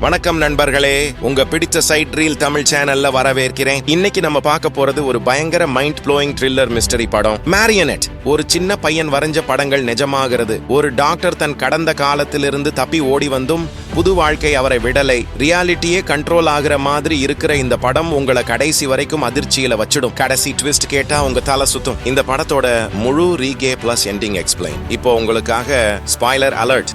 வணக்கம் நண்பர்களே, உங்க பிடிச்ச சைட் ரீல் தமிழ் சேனல்ல வரவேற்கிறேன். இன்னைக்கு நம்ம பார்க்க போறது ஒரு பயங்கர மைண்ட் ப்ளோயிங் த்ரில்லர் மிஸ்டரி படம் மாரியனெட். ஒரு சின்ன பையன் வரைஞ்ச படங்கள் நிஜமாகிறது. ஒரு டாக்டர் தன் கடந்த காலத்திலிருந்து தப்பி ஓடி வந்தும் புது வாழ்க்கை அவரை விடலை. ரியாலிட்டியே கண்ட்ரோல் ஆகிற மாதிரி இருக்கிற இந்த படம் உங்களை கடைசி வரைக்கும் அதிர்ச்சியில வச்சிடும். கடைசி ட்விஸ்ட் கேட்டா உங்க தலை சுத்தும். இந்த படத்தோட முழு ரீகே பிளஸ் எண்டிங் எக்ஸ்பிளைன். இப்போ உங்களுக்காக ஸ்பாய்லர் அலர்ட்.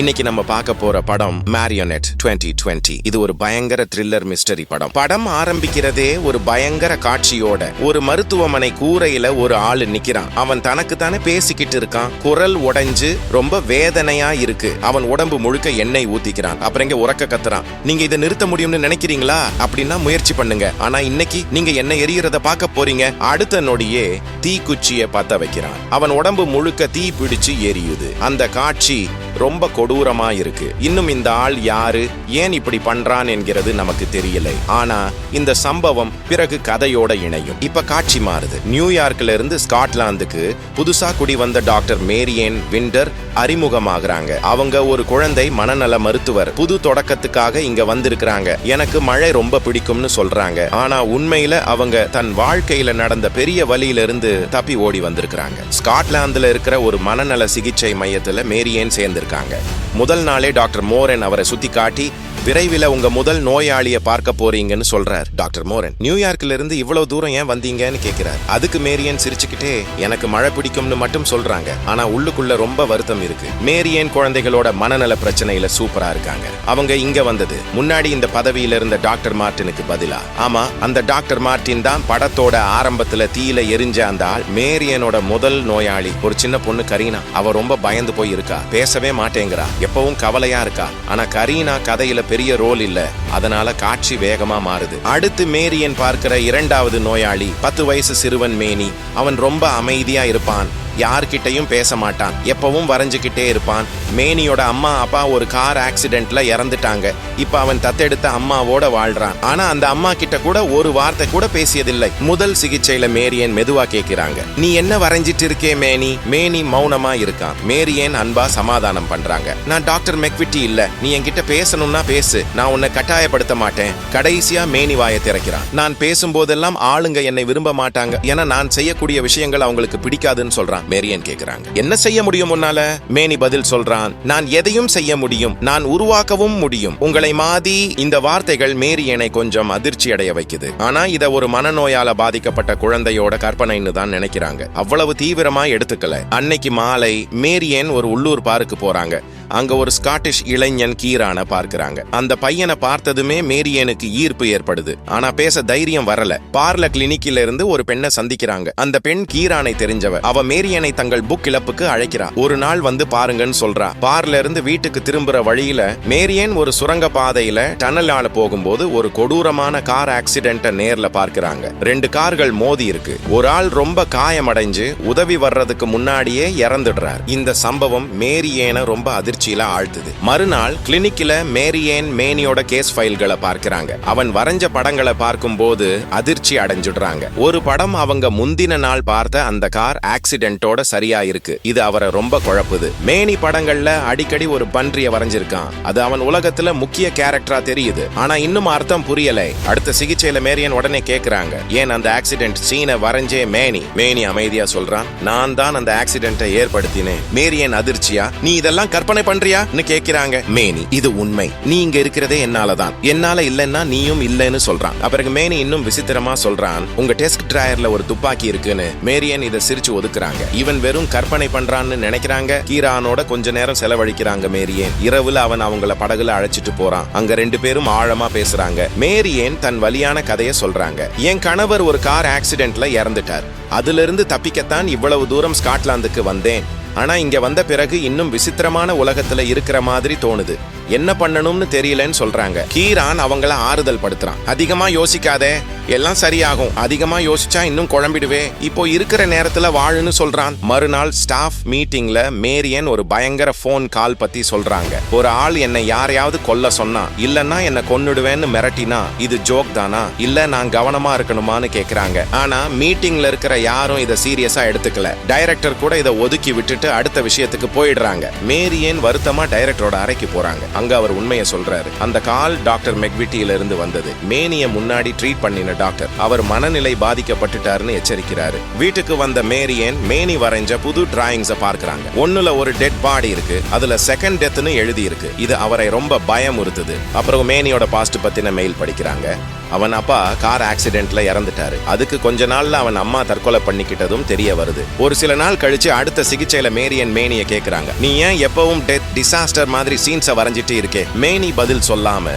இன்னைக்கு நம்ம பார்க்க போற படம் மாரியனெட் 2020. இது ஒரு பயங்கர த்ரில்லர் மிஸ்டரி படம். படம் ஆரம்பிக்கிறதே ஒரு பயங்கர காட்சியோட. ஒரு மருத்துவமனை கூரையில ஒரு ஆளு நிக்கிறான். அவன் தனக்கு தானே பேசிக்கிட்டு இருக்கான். குரல் உடைஞ்சு ரொம்ப வேதனையா இருக்கு. அவன் உடம்பு முழுக்க எண்ணெய் ஊத்திக்கிறான். அப்புறம் இங்க உறக்க கத்துறான். நீங்க இதை நிறுத்த முடியும்னு நினைக்கிறீங்களா? அப்படின்னா முயற்சி பண்ணுங்க. ஆனா இன்னைக்கு நீங்க என்ன எரியறத பார்க்க போறீங்க. அடுத்த நொடியே தீக்குச்சியை பத்த வைக்கிறான். அவன் உடம்பு முழுக்க தீ பிடிச்சு எரியுது. அந்த காட்சி ரொம்ப கொடூரமா இருக்கு. இன்னும் இந்த ஆள் யாரு, ஏன் இப்படி பண்றான் என்கிறது நமக்கு தெரியலை. ஆனா இந்த சம்பவம் பிறகு கதையோட இணையும். இப்ப காட்சி மாறுது. நியூயார்க்ல இருந்து ஸ்காட்லாந்துக்கு புதுசா குடி வந்த டாக்டர் மேரியன் விண்டர் அறிமுகமாகறாங்க. அவங்க ஒரு குழந்தை மனநல மருத்துவர். புது தொடக்கத்துக்காக இங்க வந்திருக்கிறாங்க. எனக்கு மழை ரொம்ப பிடிக்கும்னு சொல்றாங்க. ஆனா உண்மையில அவங்க தன் வாழ்க்கையில நடந்த பெரிய வலியில இருந்து தப்பி ஓடி வந்திருக்கிறாங்க. ஸ்காட்லாந்துல இருக்கிற ஒரு மனநல சிகிச்சை மையத்துல மேரியன் சேர்ந்திருக்காங்க. முதல் நாளே டாக்டர் மோரன் அவரை சுத்தி காட்டி, விரைவில் உங்க முதல் நோயாளியை பார்க்க போறீங்கன்னு சொல்றார். டாக்டர் மோரன் நியூயார்க்ல இருந்து இவ்வளவு தூரம் ஏன் வந்தீங்கன்னு கேட்கிறார். அதுக்கு மேரியன் சிரிச்சுக்கிட்டே எனக்கு மழை பிடிக்கும்னு மட்டும் சொல்றாங்க. ஆனா உள்ளுக்குள்ள ரொம்ப வருத்தம் இருக்கு. மேரியன் குழந்தைகளோட மனநல பிரச்சனையில சூப்பரா இருக்காங்க. அவங்க இங்க வந்தது முன்னாடி இந்த பதவியில இருந்த டாக்டர் மார்டினுக்கு பதிலா. ஆமா, அந்த டாக்டர் மார்டின் தான் படத்தோட ஆரம்பத்துல தீயில எரிஞ்ச அந்த ஆள். மேரியனோட முதல் நோயாளி ஒரு சின்ன பொண்ணு கரீனா. அவ ரொம்ப பயந்து போய் இருக்கா. பேசவே மாட்டேங்கிறா. எப்பவும் கவலையா இருக்கா. ஆனா கரீனா கதையில பெரிய ரோல் இல்ல. அதனால காட்சி வேகமா மாறுது. அடுத்து மேரியன் பார்க்கிற இரண்டாவது நோயாளி 10 வயசு சிறுவன் மேனி. அவன் ரொம்ப அமைதியா இருப்பான். யார்கிட்டையும் பேச மாட்டான். எப்பவும் வரைஞ்சுக்கிட்டே இருப்பான். மேனியோட அம்மா அப்பா ஒரு கார் ஆக்சிடென்ட்ல இறந்துட்டாங்க. இப்ப அவன் தத்தெடுத்த அம்மாவோட வாழ்றான். ஆனா அந்த அம்மா கிட்ட கூட ஒரு வார்த்தை கூட பேசியதில்லை. முதல் சிகிச்சையில மேரியன் மெதுவா கேட்கிறாங்க, நீ என்ன வரைஞ்சிட்டு இருக்கே மேனி? மேனி மௌனமா இருக்கான். மேரியன் அன்பா சமாதானம் பண்றாங்க. நான் டாக்டர் மெக்விட்டி இல்ல. நீ என்கிட்ட பேசணும்னா பேசு. நான் உன்னை கட்டாயப்படுத்த மாட்டேன். கடைசியா மேனி வாயை திறக்கிறான். நான் பேசும்போதெல்லாம் ஆளுங்க என்னை விரும்ப மாட்டாங்க. ஏன்னா நான் செய்யக்கூடிய விஷயங்கள் அவங்களுக்கு பிடிக்காதுன்னு சொல்றான். மேரியன் கேக்குறாங்க, என்ன செய்ய முடியும் உன்னால? மேனி பதில் சொல்றான், நான் எதையும் செய்ய முடியும். நான் உருவாக்கவும் முடியும். உங்களை மாதி. இந்த வார்த்தைகள் மேரியனை கொஞ்சம் அதிர்ச்சி அடைய வைக்குது. ஆனா இத ஒரு மனநோயால பாதிக்கப்பட்ட குழந்தையோட கற்பனைன்னு தான் நினைக்கிறாங்க. அவ்வளவு தீவிரமா எடுத்துக்கல. அன்னைக்கு மாலை மேரியன் ஒரு உள்ளூர் பார்க்கு போறாங்க. அங்க ஒரு ஸ்காட்டிஷ் இளைஞன் கீரான பார்க்கிறாங்க. அந்த பையனை பார்த்ததுமே மேரியனுக்கு ஈர்ப்பு ஏற்படுது. ஆனா பேச தைரியம் வரல. பார்ல கிளினிக்கில இருந்து ஒரு பெண்ணை சந்திக்கிறாங்க. அந்த பெண் கீரானை தெரிஞ்சவ. அவ மேரியனை தங்கள் புக் கிளப்புக்கு அழைக்கிறா. ஒரு நாள் வந்து பாருங்கன்னு சொல்றா. பார்ல இருந்து வீட்டுக்கு திரும்புற வழியில மேரியன் ஒரு சுரங்க பாதையில டனலால போகும்போது ஒரு கொடூரமான கார் ஆக்சிடென்ட்ட நேர்ல பார்க்கிறாங்க. 2 கார்கள் மோதி இருக்கு. ஒரு ஆள் ரொம்ப காயமடைஞ்சு உதவி வர்றதுக்கு முன்னாடியே இறந்துடுறார். இந்த சம்பவம் மேரியனை ரொம்ப அதிர்ச்சியில ஆழ்த்துது. மறுநாள் கிளினிக்ல மேரியன் மேனியோட கேஸ் ஃபைல்களை பார்க்கிறாங்க. அவன் வரைஞ்ச படங்களை பார்க்கும்போது அதிர்ச்சி அடைஞ்சிடுறாங்க. ஒரு படம் அவங்க முந்தின நாள் பார்த்த அந்த கார் ஆக்சிடென்ட்டோட சரியா இருக்கு. இது அவரை ரொம்ப குழப்புது. மேனி படங்கள்ல அடிக்கடி ஒரு பன்றிய வரைஞ்சிருக்கான். அது அவன் உலகத்துல முக்கிய கேரக்டரா தெரியுது. ஆனா இன்னும் அர்த்தம் புரியலை. அடுத்த சிகிச்சையில மேரியன் உடனே கேக்குறாங்க, ஏன் அந்த ஆக்சிடென்ட் சீனை வரைஞ்சே மேனி? மேனி அமைதியா சொல்றான், நான் தான் அந்த ஆக்சிடென்ட்டை ஏற்படுத்தினேன். மேரியன் அதிர்ச்சியா, நீ இதெல்லாம் கற்பனை பண்றியான்னு கேக்குறாங்க. மேனி, இது உண்மை. நீ இங்க இருக்கிறதே என்னாலதான். என்னால இல்லன்னா நீயும் இல்லன்னு சொல்றான். அப்புறம் மேனி இன்னும் விசித்திரமா சொல்றான், உங்க டெஸ்க் டிராயர்ல ஒரு துப்பாக்கி இருக்குன்னு. மேரியன் இதை சிரிச்சு ஒதுக்குறாங்க. இவன் வெறும் கற்பனை பண்றான்னு நினைக்கிறாங்க. கீரானோட கொஞ்ச நேரம் செலவழிக்கிறாங்க மேரியன். இரவுல அவன் அவங்கள படகுல அழைச்சிட்டு போறான். அங்க 2 பேரும் ஆழமா பேசுறாங்க. மேரியன் தன் வலியான கதையை சொல்றாங்க. என் கணவர் ஒரு கார் ஆக்சிடென்ட்ல இறந்துட்டார். அதுல இருந்து தப்பிக்கத்தான் இவ்வளவு தூரம் ஸ்காட்லாந்துக்கு வந்தேன். ஆனா இங்க வந்த பிறகு இன்னும் விசித்திரமான உலகத்துல இருக்கிற மாதிரி தோணுது. என்ன பண்ணணும்னு தெரியலன்னு சொல்றாங்க. கீரான் அவங்கள ஆறுதல் படுத்துறான். அதிகமா யோசிக்காதே, எல்லாம் சரியாகும். அதிகமா யோசிச்சா இன்னும் குழம்பிடுவே. இப்போ இருக்கிற நேரத்துல வாழுன்னு சொல்றான். மறுநாள் ஸ்டாஃப் மீட்டிங்ல மேரியன் ஒரு பயங்கர போன் கால் பத்தி சொல்றாங்க. ஒரு ஆள் என்னை யாரையாவது கொல்ல சொன்னா, இல்லன்னா என்ன கொன்னுடுவேன்னு மிரட்டினா இது ஜோக் தானா, இல்ல நான் கவனமா இருக்கணுமான்னு கேக்குறாங்க. ஆனா மீட்டிங்ல இருக்கிற யாரும் இதை சீரியஸா எடுத்துக்கல. டைரக்டர் கூட இதை ஒதுக்கி விட்டுட்டு அடுத்த விஷயத்துக்கு போயிடுறாங்க. மேரியன் வருத்தமா டைரக்டரோட அறைக்கு போறாங்க. அங்க அவர் உண்மையை சொல்றாரு. அந்த கால் டாக்டர் மெக்விட்டியில இருந்து வந்தது. மேனிய முன்னாடி ட்ரீட் பண்ணின டாக்டர் அவர் மனநிலை பாதிக்கப்பட்டுட்டாருன்னு எச்சரிக்கிறாரு. வீட்டுக்கு வந்த மேரியன் மேனி வரைஞ்ச புது டிராயிங்ஸ பார்க்கறாங்க. ஒண்ணுல ஒரு டெட் பாடி இருக்கு, அதுல செகண்ட் டெத்னு எழுதி இருக்கு. இது அவரை ரொம்ப பயமுறுத்துது. அப்புறம் மேனியோட பாஸ்ட் பத்தின மெயில் படிக்கிறாங்க. அவன் அப்பா கார் ஆக்சிடென்ட்ல இறந்துட்டாரு. அதுக்கு கொஞ்ச நாள்ல அவன் அம்மா தற்கொலை பண்ணிக்கிட்டதும் தெரிய வருது. ஒரு சில நாள் கழிச்சு அடுத்த சிகிச்சையில மேரியன் மேனிய கேக்குறாங்க, நீ ஏன் எப்பவும் டெத் டிசாஸ்டர் மாதிரி சீன்ஸ வரைஞ்சிட்டு இருக்கே? மேனி பதில் சொல்லாம,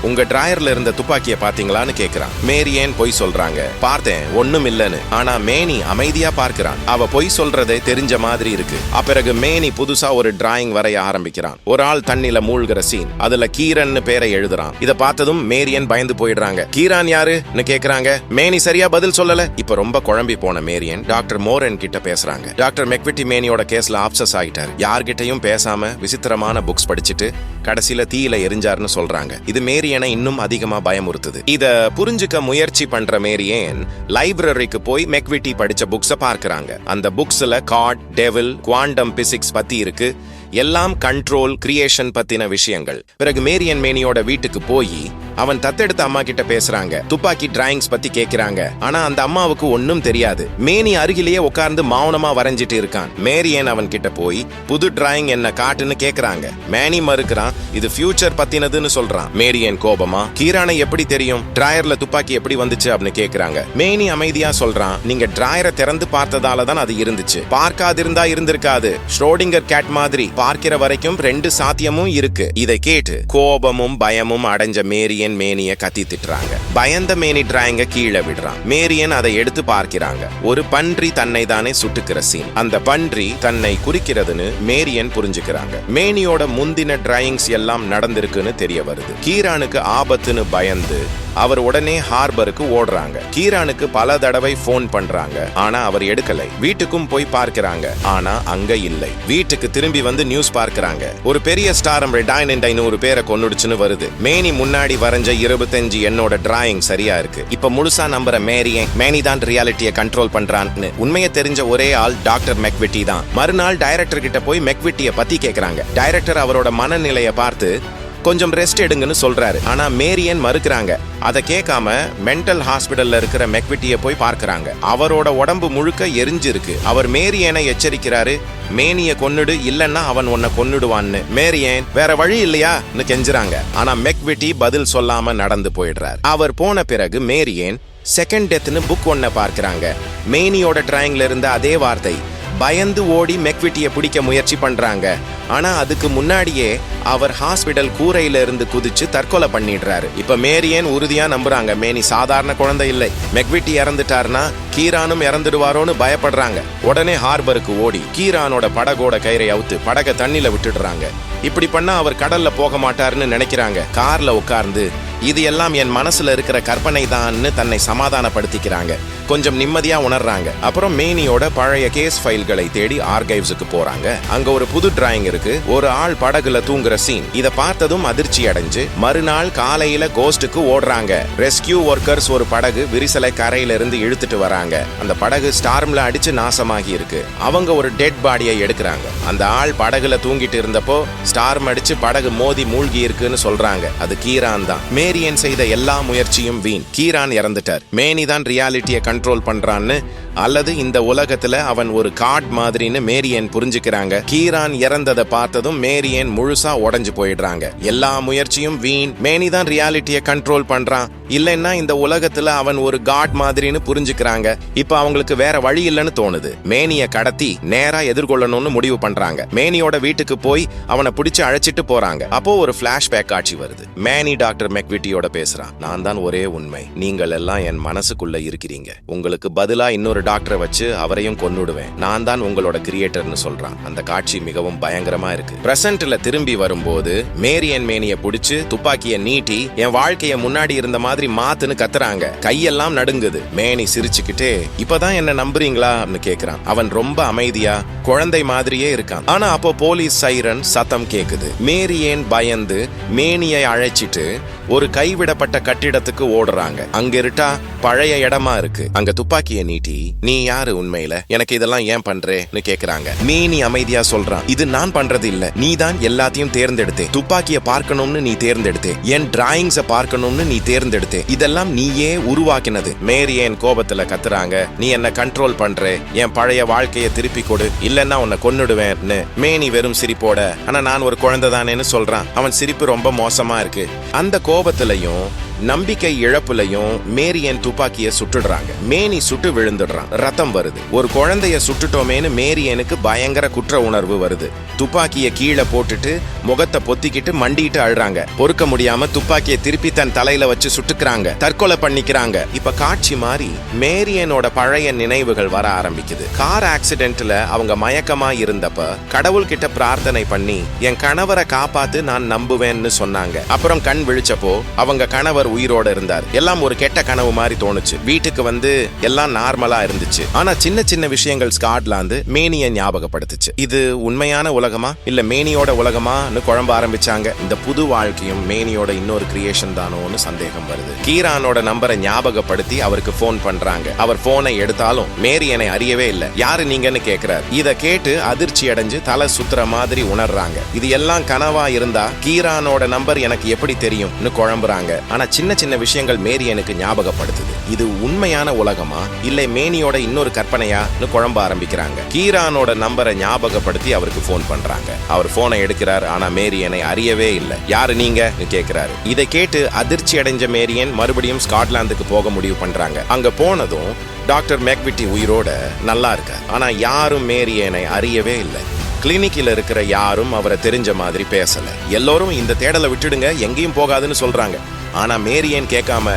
உங்க டிராயர்ல இருந்த துப்பாக்கிய பாத்தீங்களான்னு கேக்குறான். மேரியன் பொய் சொல்றாங்க, பார்த்தேன், ஒண்ணும் இல்லன்னு. ஆனா மேனி அமைதியா பார்க்கிறான். அவ பொய் சொல்றதே தெரிஞ்ச மாதிரி இருக்கு. அப்பிறகு மேனி புதுசா ஒரு டிராயிங் வரைய ஆரம்பிக்கிறான். ஒரு ஆள் தண்ணில மூழ்கிற சீன். அதுல கீரன் பேரை எழுதுறான். இத பார்த்ததும் மேரியன் பயந்து போயிடுறாங்க. கீரான் யாருன்னு கேக்குறாங்க. மேனி சரியா பதில் சொல்லல. இப்ப ரொம்ப குழம்பி போன மேரியன் டாக்டர் மோரன் கிட்ட பேசுறாங்க. டாக்டர் மெக்விட்டி மேனியோட கேஸ்ல ஆப்சஸ் ஆயிட்டாரு. யார்கிட்டயும் பேசாம விசித்திரமான புக்ஸ் படிச்சுட்டு கடைசியில தீயில எரிஞ்சாருன்னு சொல்றாங்க. இது மேரியனை இன்னும் அதிகமா பயமுறுத்துது. இத புரிஞ்சுக்க முயற்சி பண்ற மேரியன் லைப்ரரிக்கு போய் மெக்விட்டி படிச்ச புக்ஸ பார்க்கறாங்க. அந்த புக்ஸ்ல காட், டெவில், குவாண்டம் பிசிக்ஸ் பத்தி இருக்கு. எல்லாம் கண்ட்ரோல், கிரியேஷன் பத்தின விஷயங்கள். பிறகு மேரியன் மேனியோட வீட்டுக்கு போய் அவன் தத்தெடுத்த அம்மா கிட்ட பேசுறாங்க. துப்பாக்கி டிராயிங்ஸ் பத்தி கேக்குறாங்க. ஆனா அந்த அம்மாவுக்கு ஒன்னும் தெரியாது. மேனி அருகிலேயே உட்கார்ந்து மௌனமா வரைஞ்சிட்டு இருக்கான். மேரியன் அவன் கிட்ட போய் புது டிராயிங் என்ன காட்டுன்னு கேக்குறாங்க. மேனி மறுக்கிறான். இது ஃபியூச்சர் பத்தினதுன்னு சொல்றான். மேரியன் கோபமா, கீரானை எப்படி தெரியும்? டிராயர்ல துப்பாக்கி எப்படி வந்துச்சு அப்படின்னு கேக்குறாங்க. மேனி அமைதியா சொல்றான், நீங்க டிராயரை திறந்து பார்த்ததால தான் அது இருந்துச்சு. பார்க்காதிருந்தா இருந்திருக்காது. ஷ்ரோடிங்கர் கேட் மாதிரி பார்க்கிற வரைக்கும் ரெண்டு சாத்தியமும் இருக்கு. இதை கேட்டு கோபமும் பயமும் அடைஞ்ச மேரியன் மேனிய கத்தி திட்டுறாங்க. பயந்த மேனி டிராயிங்க கீழே விடுறான். மேரியன் அதை எடுத்து பார்க்கிறாங்க. ஒரு பன்றி தன்னை தானே சுட்டுக்கிற சீன். அந்த பன்றி தன்னை குறிக்கிறதுன்னு மேரியன் புரிஞ்சுக்கிறாங்க. மேனியோட முந்தின டிராயிங்ஸ் எல்லாம் நடந்திருக்குன்னு தெரிய வருது. கீரானுக்கு ஆபத்துன்னு பயந்து அவர் உடனே ஹார்பருக்கு ஓடுறாங்க. கீரானுக்கு பல தடவை போன் பண்றாங்க. ஆனா அவர் எடுக்கலை. வீட்டுக்கும் போய் பார்க்கிறாங்க. ஆனா அங்க இல்லை. வீட்டுக்கு திரும்பி வந்து நியூஸ் பார்க்கறாங்க. ஒரு பெரிய ஸ்டாரம் ரெடாயினன்ட் 500 பேரை கொன்னுடுச்சுன்னு வருது. மேனி முன்னாடி வரைஞ்ச 25 என்னோட டிராயிங் சரியா இருக்கு. இப்ப முழுசா நம்புற மேனி தான் ரியாலிட்டியை கண்ட்ரோல் பண்றான்னு உண்மையை தெரிஞ்ச ஒரே ஆள் டாக்டர் மெக்விட்டி தான். மறுநாள் டைரக்டர் கிட்ட போய் மெக்விட்டிய பத்தி கேக்குறாங்க. டைரக்டர் அவரோட மனநிலையை பார்த்து கொஞ்சம் ரெஸ்ட் எடுங்கன்னு சொல்றாரு. ஆனா மேரியன் மறுக்கிறாங்க. அதை கேட்காம மென்டல் ஹாஸ்பிடல்ல இருக்கிற மெக்விட்டிய போய் பார்க்கறாங்க. அவரோட உடம்பு முழுக்க எரிஞ்சிருக்கு. அவர் மேரியனை எச்சரிக்கிறாரு, மேனிய கொன்னுடு, இல்லன்னா அவன் உன்னை கொன்னுடுவான்னு. மேரியன் வேற வழி இல்லையான்னு கெஞ்சுறாங்க. ஆனா மெக்விட்டி பதில் சொல்லாம நடந்து போயிடுறார். அவர் போன பிறகு மேரியன் செகண்ட் டெத்னு புக் ஒன்ன பார்க்கறாங்க. மேனியோட டிராயிங்ல இருந்த அதே வார்த்தை. பயந்து ஓடி மெக்விட்டிய பிடிக்க முயற்சி பண்றாங்க. ஆனா அதுக்கு முன்னாடியே அவர் ஹாஸ்பிடல் கூரையில இருந்து குதிச்சு தற்கொலை பண்ணிடுறாரு. இப்ப மேரியன் உறுதியா நம்புறாங்க, மேனி சாதாரண குழந்தை இல்லை. மெக்விட்டி இறந்துட்டாருன்னா கீரானும் இறந்துடுவாரோன்னு பயப்படுறாங்க. உடனே ஹார்பருக்கு ஓடி கீரானோட படகோட கயிறை அவுத்து படகை தண்ணில விட்டுடுறாங்க. இப்படி பண்ணா அவர் கடல்ல போக மாட்டாருன்னு நினைக்கிறாங்க. கார்ல உட்கார்ந்து இது எல்லாம் என் மனசுல இருக்கிற கற்பனை தான்னு தன்னை சமாதானப்படுத்திக்கிறாங்க. கொஞ்சம் நிம்மதியா உணர்றாங்க. அப்புறம் மேனியோட பழைய கேஸ் ஃபைல்களை தேடி ஆர்கைவ்ஸுக்கு போறாங்க. அங்க ஒரு புது டிராயிங் இருக்கு. ஒரு ஆள் படகுல தூங்குற சீன். இத பார்த்ததும் அதிர்ச்சி அடைஞ்சு மறுநாள் காலையில கோஸ்டுக்கு ஓடுறாங்க. ரெஸ்கியூ ஒர்க்கர்ஸ் ஒரு படகு விரிசலை கரையில இருந்து இழுத்துட்டு வராங்க. அந்த படகு ஸ்டார்ம்ல அடிச்சு நாசமாகி இருக்கு. அவங்க ஒரு டெட் பாடியை எடுக்கிறாங்க. அந்த ஆள் படகுல தூங்கிட்டு இருந்தப்போ ஸ்டார்ம் அடிச்சு படகு மோதி மூழ்கி இருக்குன்னு சொல்றாங்க. அது கீரான் தான். மேரியன் செய்த எல்லா முயற்சியும் வீண். கீரான் இறந்துட்டார். மேனி தான் ரியாலிட்டியை கண்ட்ரோல் பண்றான்னு அல்லது இந்த உலகத்துல அவன் ஒரு காட் மாதிரின்னு மேரியன் புரிஞ்சுக்கிறாங்க. கீரான் இறந்ததை பார்த்ததும் மேரியன் முழுசா உடைஞ்சு போயிடுறாங்க. எல்லா முயற்சியும் வீண். மேனி தான் ரியாலிட்டியை கண்ட்ரோல் பண்றான், இல்லைன்னா இந்த உலகத்துல அவன் ஒரு காட் மாதிரின்னு புரிஞ்சுக்கிறாங்க. இப்ப அவங்களுக்கு வேற வழி இல்லைன்னு தோணுது. மேனிய கடத்தி நேரா எதிர்கொள்ளணும்னு முடிவு பண்றாங்க. மேனியோட வீட்டுக்கு போய் அவனை பிடிச்சு அழைச்சிட்டு போறாங்க. அப்போ ஒரு பிளாஷ்பேக் காட்சி வருது. மேனி டாக்டர் மெக்விட்டியோட பேசுறான். நான் தான் ஒரே உண்மை. நீங்கள் எல்லாம் என் மனசுக்குள்ள இருக்கிறீங்க. உங்களுக்கு பதிலா இன்னொரு டாக்டரை வச்சு அவரையும் கொன்னுடுவேன். நான் தான் உங்களோட கிரியேட்டர்னு சொல்றான். அந்த காட்சி மிகவும் பயங்கரமா இருக்கு. பிரசன்ட்ல திரும்பி வரும்போது மேரியன் மேனிய பிடிச்சு துப்பாக்கிய நீட்டி என் வாழ்க்கைய முன்னாடி இருந்த மாதிரி மாத்துன்னு கத்துறாங்க. கையெல்லாம் நடுங்குது. மேனி சிரிச்சுக்கிட்டே இப்பதான் என்ன நம்புறீங்களான்னு கேக்குறான். அவன் ரொம்ப அமைதியா குழந்தை மாதிரியே இருக்கான். ஆனா அப்போ போலீஸ் சைரன் சத்தம் கேக்குது. மேரியன் பயந்து மேனியை அழைச்சிட்டு ஒரு கைவிடப்பட்ட கட்டிடத்துக்கு ஓடுறாங்க. அங்க இருட்டா பழைய இடமா இருக்கு. அங்க துப்பாக்கிய நீட்டி நீ யாரு உண்மையில, எனக்கு இதெல்லாம் ஏன் பண்றேன்னு கேக்குறாங்க. மேனி அமைதியா சொல்றான், இது நான் பண்றது இல்ல, நீ தான் எல்லாத்தையும் தேர்ந்தெடுத்தே. துப்பாக்கிய பார்க்கணும்னு நீ தேர்ந்தெடுத்தே, என் டிராயிங்ஸ பார்க்கணும்னு நீ தேர்ந்தெடுத்தே, இதெல்லாம் நீயே உருவாக்கினது. மேரியன் கோபத்துல கத்துறாங்க, நீ என்ன கண்ட்ரோல் பண்ற, என் பழைய வாழ்க்கைய திருப்பி கொடு, இல்லன்னா உன்னை கொன்னுடுவேன்னு. மேனி வெறும் சிரிப்போட, ஆனா நான் ஒரு குழந்தை தானேன்னு சொல்றான். அவன் சிரிப்பு ரொம்ப மோசமா இருக்கு. அந்த கோபத்திலையும் நம்பிக்கை இழப்புலையும் மேரியன் துப்பாக்கிய சுட்டுடுறாங்க. மேனி சுட்டு விழுந்துடுறான், ரத்தம் வருது. ஒரு குழந்தைய சுட்டுட்டோமேனு மேரியனுக்கு பயங்கர குற்ற உணர்வு வருது. துப்பாக்கிய கீழே போட்டுட்டு முகத்தை பொத்திக்கிட்டு மண்டிட்டு அழுறாங்க. பொறுக்க முடியாம துப்பாக்கிய திருப்பி தன் தலையில வச்சு சுட்டுக்கிறாங்க, தற்கொலை பண்ணிக்கிறாங்க. இப்ப காட்சி மாறி மேரியனோட பழைய நினைவுகள் வர ஆரம்பிக்குது. கார் ஆக்சிடென்ட்ல அவங்க மயக்கமா இருந்தப்ப கடவுள் கிட்ட பிரார்த்தனை பண்ணி என் கணவரை காப்பாத்து நான் நம்புவேன்னு சொன்னாங்க. அப்புறம் கண் விழிச்சப்போ அவங்க கணவர் உயிரோட இருந்தார். எல்லாம் ஒரு கெட்ட கனவு மாதிரி தோணுச்சு. வீட்டுக்கு வந்து எல்லாம் நார்மலா இருந்துச்சு. ஆனா சின்ன சின்ன விஷயங்கள் ஸ்காட்லாந்து மேனியை ஞாபகப்படுத்துச்சு. இது உண்மையான உலகமா இல்ல மேனியோட உலகமான்னு குழம்ப ஆரம்பிச்சாங்க. இந்த புது வாழ்க்கையும் மேனியோட இன்னொரு கிரியேஷன் தானோன்னு சந்தேகம் வருது. கீரானோட நம்பரை ஞாபகப்படுத்தி அவருக்கு போன் பண்றாங்க. அவர் போனை எடுத்தாலும் மேரியனை அறியவே இல்ல. யாரு நீங்கன்னு கேக்குறாரு. இத கேட்டு அதிர்ச்சி அடைஞ்சு தலை சுத்துற மாதிரி உணர்றாங்க. இது எல்லாம் கனவா இருந்தா கீரானோட நம்பர் எனக்கு எப்படி தெரியும்னு குழம்புறாங்க. ஆனா சின்ன சின்ன விஷயங்கள் மேரியனுக்கு ஞாபகப்படுத்துது. இது உண்மையான உலகமா இல்ல மேனியோட இன்னொரு கற்பனையான்னு குழம்ப ஆரம்பிக்கிறாங்க. கீரானோட நம்பரை ஞாபகப்படுத்தி அவருக்கு போன் பண்றாங்க. அவர் போனை எடுக்கிறார். ஆனா மேரியனை அறியவே இல்லை. யாரு நீங்க கேக்குறாரு. இதை கேட்டு அதிர்ச்சி அடைஞ்ச மேரியன் மறுபடியும் ஸ்காட்லாந்துக்கு போக முடிவு பண்றாங்க. அங்க போனதும் டாக்டர் மேக்விட்டி உயிரோட நல்லா இருக்கார். ஆனா யாரும் மேரியனை அறியவே இல்லை. கிளினிக்கில் இருக்கிற யாரும் அவரை தெரிஞ்ச மாதிரி பேசல. எல்லோரும் இந்த தேடலை விட்டுடுங்க, எங்கேயும் போகாதுன்னு சொல்றாங்க. ஆனா மேரியன் கேட்காம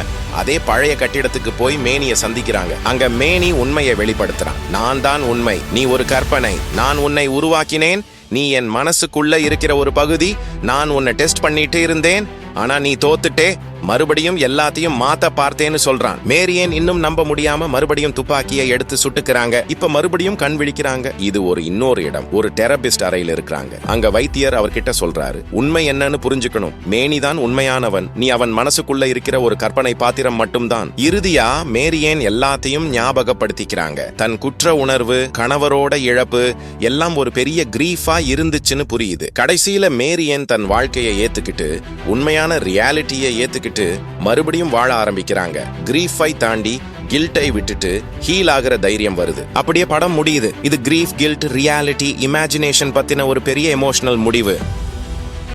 அதே பழைய கட்டிடத்துக்கு போய் மேனிய சந்திக்கிறாங்க. அங்க மேனி உண்மையை வெளிப்படுத்துறான். நான் தான் உண்மை, நீ ஒரு கற்பனை, நான் உன்னை உருவாக்கினேன், நீ என் மனசுக்குள்ள இருக்கிற ஒரு பகுதி, நான் உன்னை டெஸ்ட் பண்ணிட்டு இருந்தேன், ஆனா நீ தோத்துட்டே, மறுபடியும் எல்லாத்தையும் மாத்த பார்த்தேன்னு சொல்றான். மேரியன் இன்னும் நம்ப முடியாம மறுபடியும் துப்பாக்கியை எடுத்து சுட்டுக்கிறாங்க. இப்ப மறுபடியும் கண் விழிக்கிறாங்க. இது ஒரு இன்னொரு இடம். ஒரு தெரபிஸ்ட் அறையில் இருக்கிறாங்க. அங்க வைத்தியர் அவர்கிட்ட சொல்றாரு, உண்மை என்னன்னு புரிஞ்சுக்கணும், மேனிதான் உண்மையானவன், நீ அவன் மனசுக்குள்ள இருக்கிற ஒரு கற்பனை பாத்திரம் மட்டும்தான். இறுதியா மேரியன் எல்லாத்தையும் ஞாபகப்படுத்திக்கிறாங்க. தன் குற்ற உணர்வு, கணவரோட இழப்பு எல்லாம் ஒரு பெரிய கிரீஃபா இருந்துச்சுன்னு புரியுது. கடைசியில மேரியன் தன் வாழ்க்கையை ஏத்துக்கிட்டு உண்மையான ரியாலிட்டியை ஏத்துக்கிட்டு மறுபடியும் வாழ ஆரம்பிக்கிறாங்க. கிரீஃபை தாண்டி கில்ட்டை விட்டுட்டு ஹீல் ஆகிற தைரியம் வருது. அப்படியே படம் முடியுது. இது கிரீஃப், கில்ட், ரியாலிட்டி, இமேஜினேஷன் பத்தின ஒரு பெரிய எமோஷனல் முடிவு.